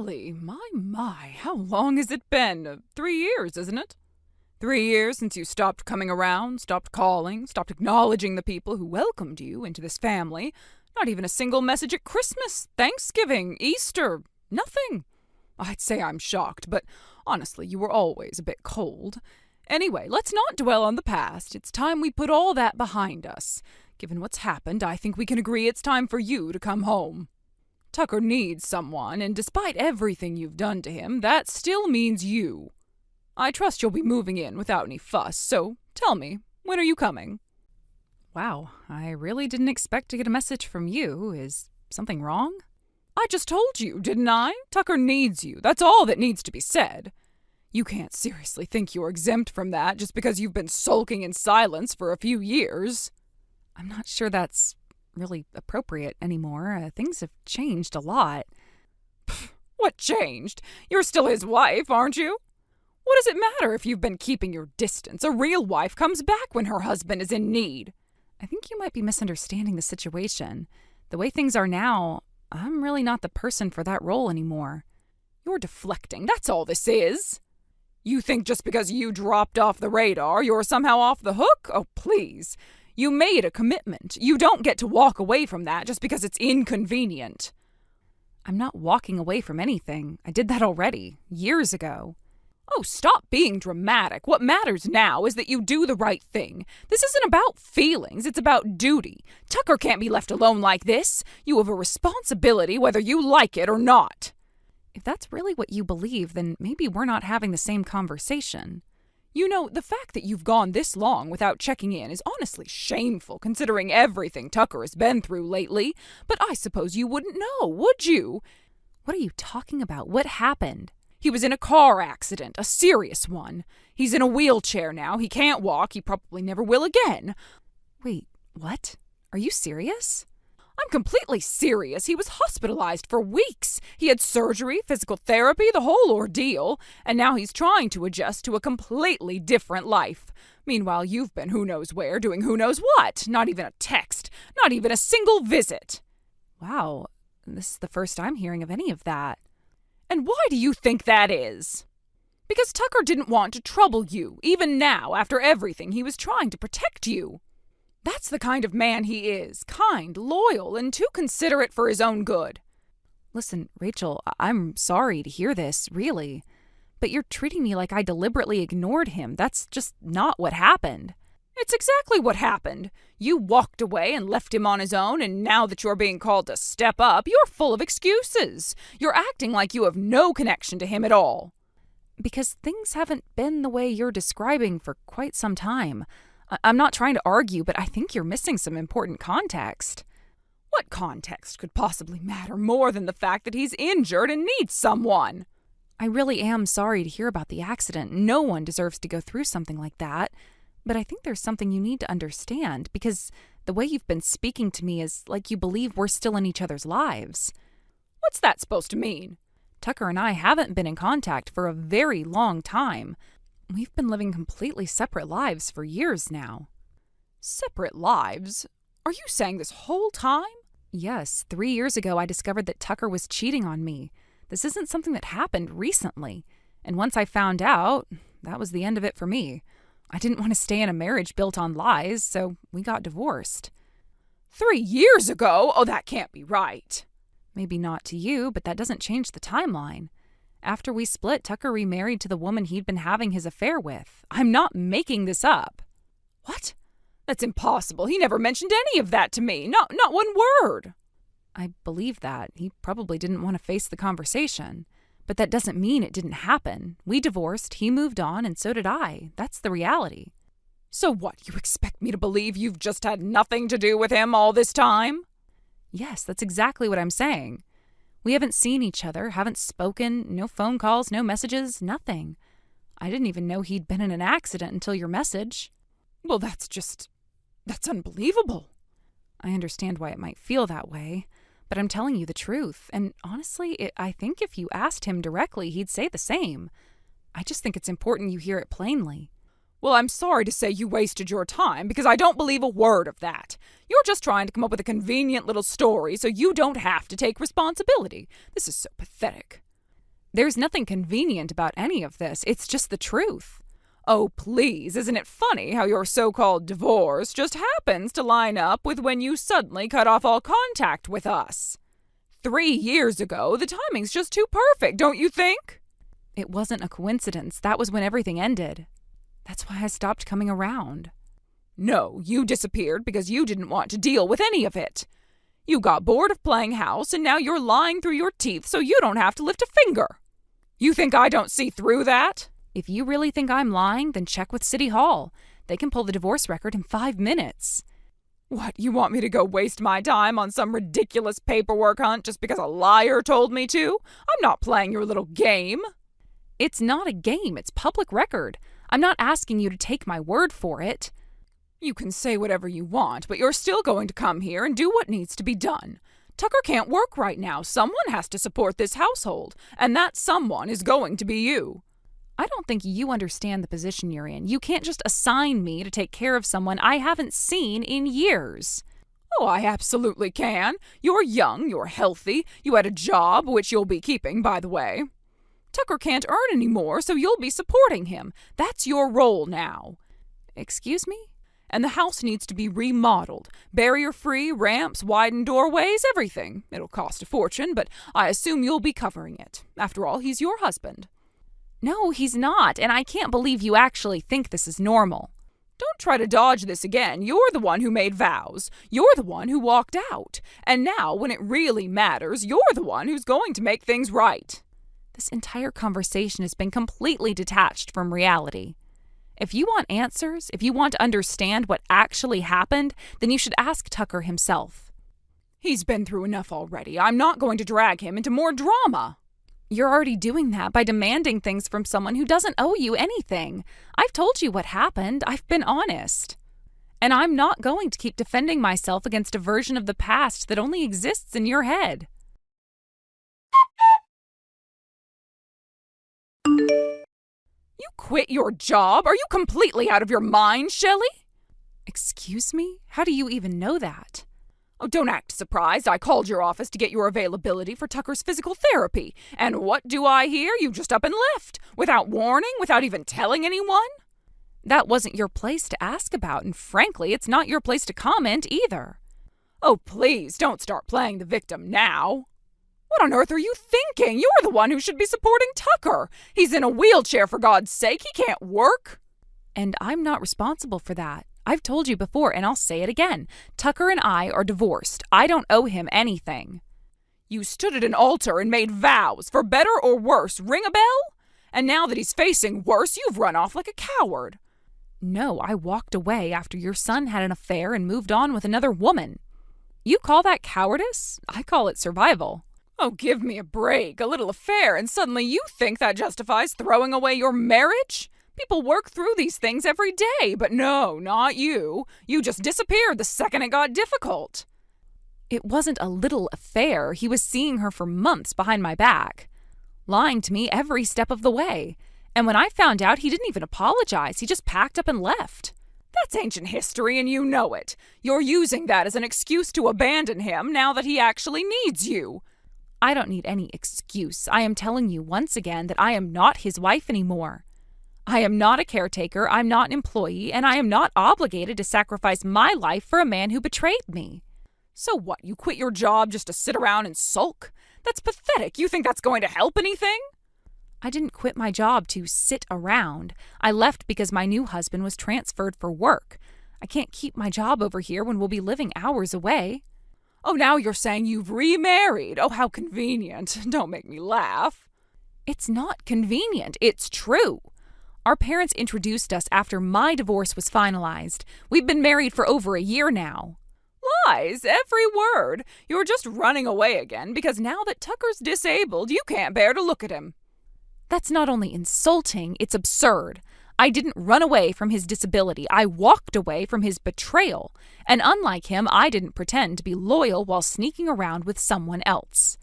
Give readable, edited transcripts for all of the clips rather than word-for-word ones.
Shelly, my, how long has it been? 3 years, isn't it? 3 years since you stopped coming around, stopped calling, stopped acknowledging the people who welcomed you into this family. Not even a single message at Christmas, Thanksgiving, Easter, nothing. I'd say I'm shocked, but honestly, you were always a bit cold. Anyway, let's not dwell on the past. It's time we put all that behind us. Given what's happened, I think we can agree it's time for you to come home. Tucker needs someone, and despite everything you've done to him, that still means you. I trust you'll be moving in without any fuss, so tell me, when are you coming? Wow, I really didn't expect to get a message from you. Is something wrong? I just told you, didn't I? Tucker needs you. That's all that needs to be said. You can't seriously think you're exempt from that just because you've been sulking in silence for a few years. I'm not sure that's really appropriate anymore. Things have changed a lot. Pfft, what changed? You're still his wife, aren't you? What does it matter if you've been keeping your distance? A real wife comes back when her husband is in need. I think you might be misunderstanding the situation. The way things are now, I'm really not the person for that role anymore. You're deflecting, that's all this is. You think just because you dropped off the radar, you're somehow off the hook? Oh, please. You made a commitment. You don't get to walk away from that just because it's inconvenient. I'm not walking away from anything. I did that already, years ago. Oh, stop being dramatic. What matters now is that you do the right thing. This isn't about feelings, it's about duty. Tucker can't be left alone like this. You have a responsibility whether you like it or not. If that's really what you believe, then maybe we're not having the same conversation. You know, the fact that you've gone this long without checking in is honestly shameful considering everything Tucker has been through lately. But I suppose you wouldn't know, would you? What are you talking about? What happened? He was in a car accident, a serious one. He's in a wheelchair now. He can't walk. He probably never will again. Wait, what? Are you serious? I'm completely serious. He was hospitalized for weeks. He had surgery, physical therapy, the whole ordeal. And now he's trying to adjust to a completely different life. Meanwhile, you've been who knows where, doing who knows what. Not even a text. Not even a single visit. Wow, this is the first I'm hearing of any of that. And why do you think that is? Because Tucker didn't want to trouble you, even now, after everything. He was trying to protect you. That's the kind of man he is, kind, loyal, and too considerate for his own good. Listen, Rachel, I'm sorry to hear this, really. But you're treating me like I deliberately ignored him. That's just not what happened. It's exactly what happened. You walked away and left him on his own, and now that you're being called to step up, you're full of excuses. You're acting like you have no connection to him at all. Because things haven't been the way you're describing for quite some time. I'm not trying to argue, but I think you're missing some important context. What context could possibly matter more than the fact that he's injured and needs someone? I really am sorry to hear about the accident. No one deserves to go through something like that. But I think there's something you need to understand, because the way you've been speaking to me is like you believe we're still in each other's lives. What's that supposed to mean? Tucker and I haven't been in contact for a very long time. We've been living completely separate lives for years now. Separate lives? Are you saying this whole time? Yes, 3 years ago I discovered that Tucker was cheating on me. This isn't something that happened recently. And once I found out, that was the end of it for me. I didn't want to stay in a marriage built on lies, so we got divorced. 3 years ago? Oh, that can't be right. Maybe not to you, but that doesn't change the timeline. After we split, Tucker remarried to the woman he'd been having his affair with. I'm not making this up. What? That's impossible. He never mentioned any of that to me. Not one word. I believe that. He probably didn't want to face the conversation. But that doesn't mean it didn't happen. We divorced, he moved on, and so did I. That's the reality. So what, you expect me to believe you've just had nothing to do with him all this time? Yes, that's exactly what I'm saying. We haven't seen each other, haven't spoken, no phone calls, no messages, nothing. I didn't even know he'd been in an accident until your message. Well, that's unbelievable. I understand why it might feel that way. But I'm telling you the truth, and honestly, I think if you asked him directly, he'd say the same. I just think it's important you hear it plainly. Well, I'm sorry to say you wasted your time, because I don't believe a word of that. You're just trying to come up with a convenient little story so you don't have to take responsibility. This is so pathetic. There's nothing convenient about any of this. It's just the truth. Oh, please, isn't it funny how your so-called divorce just happens to line up with when you suddenly cut off all contact with us? 3 years ago, the timing's just too perfect, don't you think? It wasn't a coincidence. That was when everything ended. That's why I stopped coming around. No, you disappeared because you didn't want to deal with any of it. You got bored of playing house, and now you're lying through your teeth so you don't have to lift a finger. You think I don't see through that? If you really think I'm lying, then check with City Hall. They can pull the divorce record in 5 minutes. What, you want me to go waste my time on some ridiculous paperwork hunt just because a liar told me to? I'm not playing your little game. It's not a game, it's public record. I'm not asking you to take my word for it. You can say whatever you want, but you're still going to come here and do what needs to be done. Tucker can't work right now. Someone has to support this household, and that someone is going to be you. I don't think you understand the position you're in. You can't just assign me to take care of someone I haven't seen in years. Oh, I absolutely can. You're young, you're healthy, you had a job, which you'll be keeping, by the way. Tucker can't earn any more, so you'll be supporting him. That's your role now. Excuse me? And the house needs to be remodeled. Barrier-free, ramps, widened doorways, everything. It'll cost a fortune, but I assume you'll be covering it. After all, he's your husband. No, he's not, and I can't believe you actually think this is normal. Don't try to dodge this again. You're the one who made vows. You're the one who walked out. And now, when it really matters, you're the one who's going to make things right. This entire conversation has been completely detached from reality. If you want answers, if you want to understand what actually happened, then you should ask Tucker himself. He's been through enough already. I'm not going to drag him into more drama. You're already doing that by demanding things from someone who doesn't owe you anything. I've told you what happened. I've been honest. And I'm not going to keep defending myself against a version of the past that only exists in your head. You quit your job? Are you completely out of your mind, Shelly? Excuse me? How do you even know that? Oh, don't act surprised. I called your office to get your availability for Tucker's physical therapy. And what do I hear? You just up and left. Without warning? Without even telling anyone? That wasn't your place to ask about, and frankly, it's not your place to comment either. Oh, please, don't start playing the victim now. What on earth are you thinking? You're the one who should be supporting Tucker. He's in a wheelchair, for God's sake. He can't work. And I'm not responsible for that. I've told you before, and I'll say it again. Tucker and I are divorced. I don't owe him anything. You stood at an altar and made vows, for better or worse. Ring a bell? And now that he's facing worse, you've run off like a coward. No, I walked away after your son had an affair and moved on with another woman. You call that cowardice? I call it survival. Oh, give me a break. A little affair, and suddenly you think that justifies throwing away your marriage? People work through these things every day, but no, not you. You just disappeared the second it got difficult. It wasn't a little affair. He was seeing her for months behind my back, lying to me every step of the way. And when I found out, he didn't even apologize. He just packed up and left. That's ancient history, and you know it. You're using that as an excuse to abandon him now that he actually needs you. I don't need any excuse. I am telling you once again that I am not his wife anymore. I am not a caretaker, I'm not an employee, and I am not obligated to sacrifice my life for a man who betrayed me. So what, you quit your job just to sit around and sulk? That's pathetic. You think that's going to help anything? I didn't quit my job to sit around. I left because my new husband was transferred for work. I can't keep my job over here when we'll be living hours away. Oh, now you're saying you've remarried. Oh, how convenient. Don't make me laugh. It's not convenient. It's true. Our parents introduced us after my divorce was finalized. We've been married for over a year now. Lies, every word. You're just running away again because now that Tucker's disabled, you can't bear to look at him. That's not only insulting, it's absurd. I didn't run away from his disability. I walked away from his betrayal. And unlike him, I didn't pretend to be loyal while sneaking around with someone else.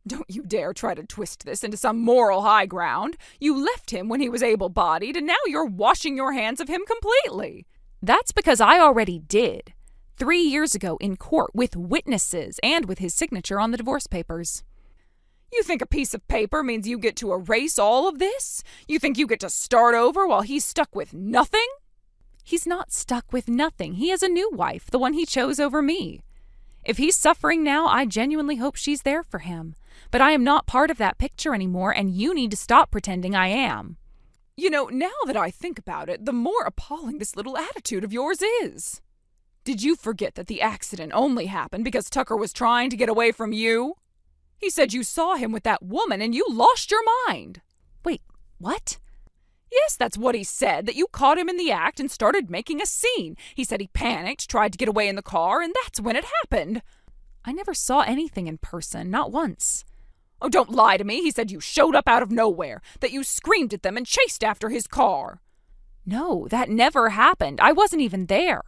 Don't you dare try to twist this into some moral high ground. You left him when he was able-bodied, and now you're washing your hands of him completely. That's because I already did. 3 years ago in court with witnesses and with his signature on the divorce papers. You think a piece of paper means you get to erase all of this? You think you get to start over while he's stuck with nothing? He's not stuck with nothing. He has a new wife, the one he chose over me. If he's suffering now, I genuinely hope she's there for him. But I am not part of that picture anymore, and you need to stop pretending I am. You know, now that I think about it, the more appalling this little attitude of yours is. Did you forget that the accident only happened because Tucker was trying to get away from you? He said you saw him with that woman and you lost your mind. Wait, what? Yes, that's what he said, that you caught him in the act and started making a scene. He said he panicked, tried to get away in the car, and that's when it happened. I never saw anything in person, not once. Oh, don't lie to me. He said you showed up out of nowhere, that you screamed at them and chased after his car. No, that never happened. I wasn't even there.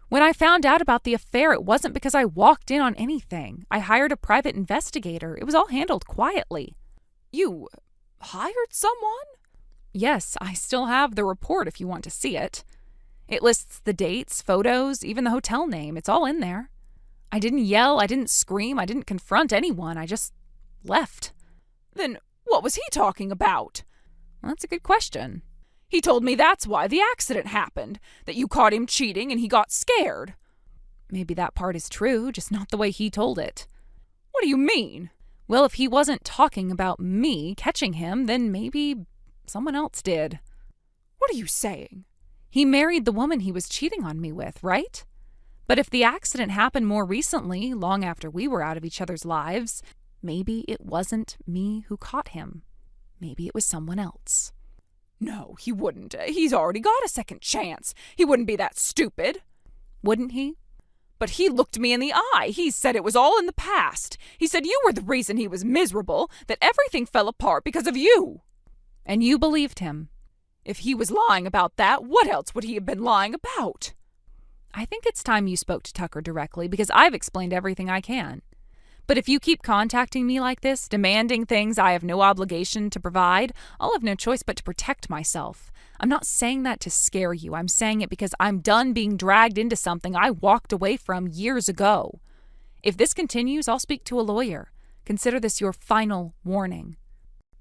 When I found out about the affair, it wasn't because I walked in on anything. I hired a private investigator. It was all handled quietly. You hired someone? Yes, I still have the report if you want to see it. It lists the dates, photos, even the hotel name. It's all in there. I didn't yell, I didn't scream, I didn't confront anyone. I just left. Then what was he talking about? Well, that's a good question. He told me that's why the accident happened, that you caught him cheating and he got scared. Maybe that part is true, just not the way he told it. What do you mean? Well, if he wasn't talking about me catching him, then maybe someone else did. What are you saying? He married the woman he was cheating on me with, right? But if the accident happened more recently, long after we were out of each other's lives, maybe it wasn't me who caught him. Maybe it was someone else. No, he wouldn't. He's already got a second chance. He wouldn't be that stupid. Wouldn't he? But he looked me in the eye. He said it was all in the past. He said you were the reason he was miserable, that everything fell apart because of you. And you believed him. If he was lying about that, what else would he have been lying about? I think it's time you spoke to Tucker directly, because I've explained everything I can. But if you keep contacting me like this, demanding things I have no obligation to provide, I'll have no choice but to protect myself. I'm not saying that to scare you. I'm saying it because I'm done being dragged into something I walked away from years ago. If this continues, I'll speak to a lawyer. Consider this your final warning.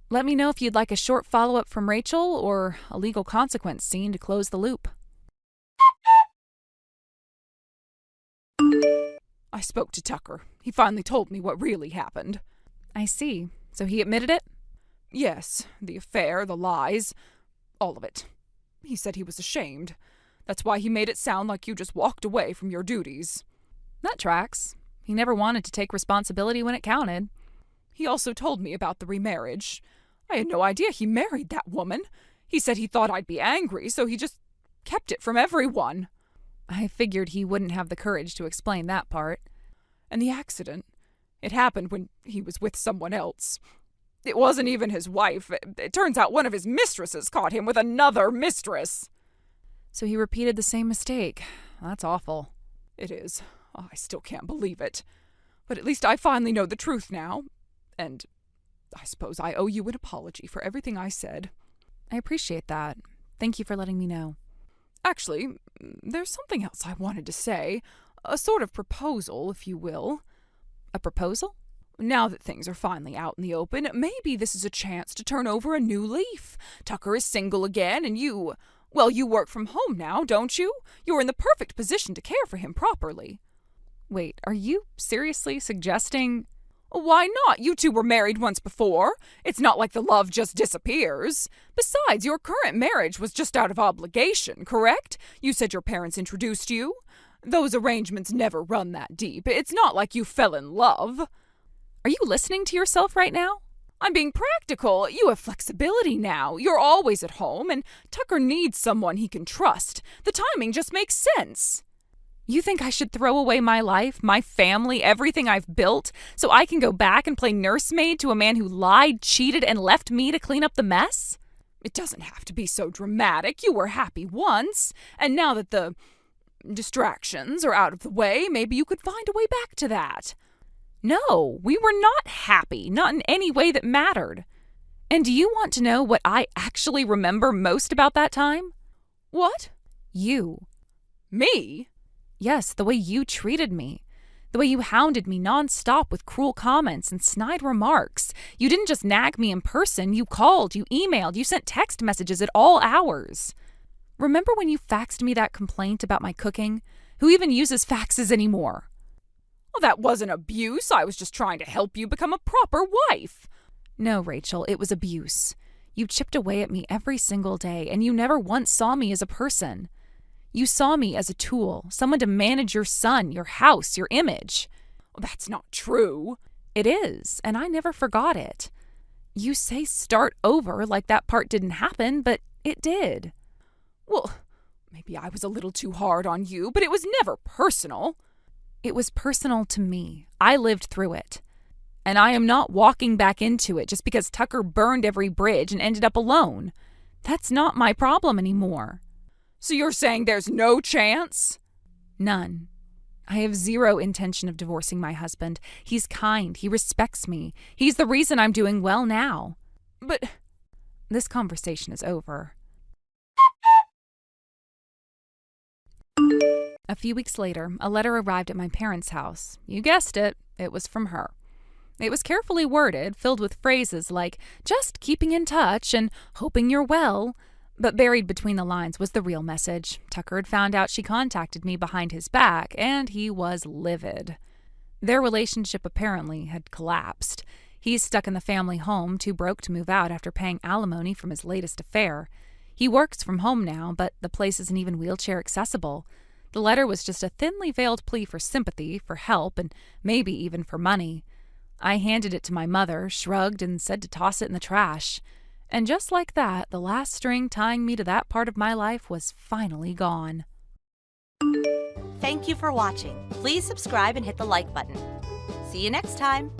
Let me know if you'd like a short follow-up from Rachel or a legal consequence scene to close the loop. I spoke to Tucker. He finally told me what really happened. I see. So he admitted it? Yes, the affair, the lies, all of it. He said he was ashamed. That's why he made it sound like you just walked away from your duties. That tracks. He never wanted to take responsibility when it counted. He also told me about the remarriage. I had no idea he married that woman. He said he thought I'd be angry, so he just kept it from everyone. I figured he wouldn't have the courage to explain that part. And the accident, it happened when he was with someone else. It wasn't even his wife. It turns out one of his mistresses caught him with another mistress. So he repeated the same mistake. That's awful. It is. I still can't believe it. But at least I finally know the truth now. And I suppose I owe you an apology for everything I said. I appreciate that. Thank you for letting me know. Actually, there's something else I wanted to say. A sort of proposal, if you will. A proposal? Now that things are finally out in the open, maybe this is a chance to turn over a new leaf. Tucker is single again, and you work from home now, don't you? You're in the perfect position to care for him properly. Wait, are you seriously suggesting... Why not? You two were married once before. It's not like the love just disappears. Besides, your current marriage was just out of obligation, correct? You said your parents introduced you. Those arrangements never run that deep. It's not like you fell in love. Are you listening to yourself right now? I'm being practical. You have flexibility now. You're always at home, and Tucker needs someone he can trust. The timing just makes sense. You think I should throw away my life, my family, everything I've built, so I can go back and play nursemaid to a man who lied, cheated, and left me to clean up the mess? It doesn't have to be so dramatic. You were happy once, and now that the distractions are out of the way, maybe you could find a way back to that. No, we were not happy, not in any way that mattered. And do you want to know what I actually remember most about that time? What? You. Me? Yes, the way you treated me. The way you hounded me nonstop with cruel comments and snide remarks. You didn't just nag me in person. You called, you emailed, you sent text messages at all hours. Remember when you faxed me that complaint about my cooking? Who even uses faxes anymore? Well, that wasn't abuse. I was just trying to help you become a proper wife. No, Rachel, it was abuse. You chipped away at me every single day, and you never once saw me as a person. You saw me as a tool, someone to manage your son, your house, your image. Well, that's not true. It is, and I never forgot it. You say start over like that part didn't happen, but it did. Well, maybe I was a little too hard on you, but it was never personal. It was personal to me. I lived through it. And I am not walking back into it just because Tucker burned every bridge and ended up alone. That's not my problem anymore. So you're saying there's no chance? None. I have zero intention of divorcing my husband. He's kind. He respects me. He's the reason I'm doing well now. But this conversation is over. A few weeks later, a letter arrived at my parents' house. You guessed it, it was from her. It was carefully worded, filled with phrases like, just keeping in touch and hoping you're well. But buried between the lines was the real message. Tucker had found out she contacted me behind his back, and he was livid. Their relationship apparently had collapsed. He's stuck in the family home, too broke to move out after paying alimony from his latest affair. He works from home now, but the place isn't even wheelchair accessible. The letter was just a thinly veiled plea for sympathy, for help, and maybe even for money. I handed it to my mother, shrugged, and said to toss it in the trash. And just like that, the last string tying me to that part of my life was finally gone. Thank you for watching. Please subscribe and hit the like button. See you next time.